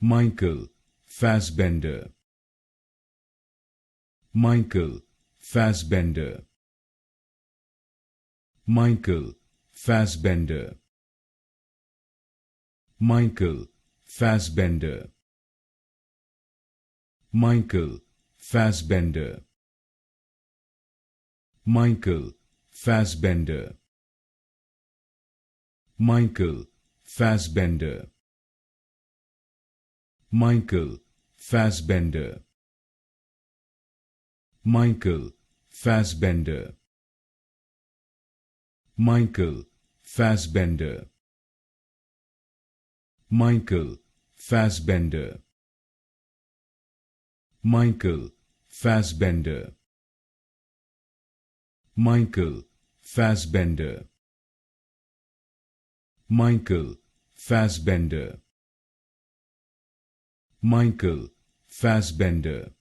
Michael Fassbender. Michael Fassbender. Michael Fassbender. Michael Fassbender. Michael Fassbender. Michael Fassbender. Michael Fassbender. Michael Fassbender. Michael Fassbender. Michael Fassbender. Michael Fassbender. Michael Fassbender. Michael Fassbender. Michael Fassbender. Michael Fassbender.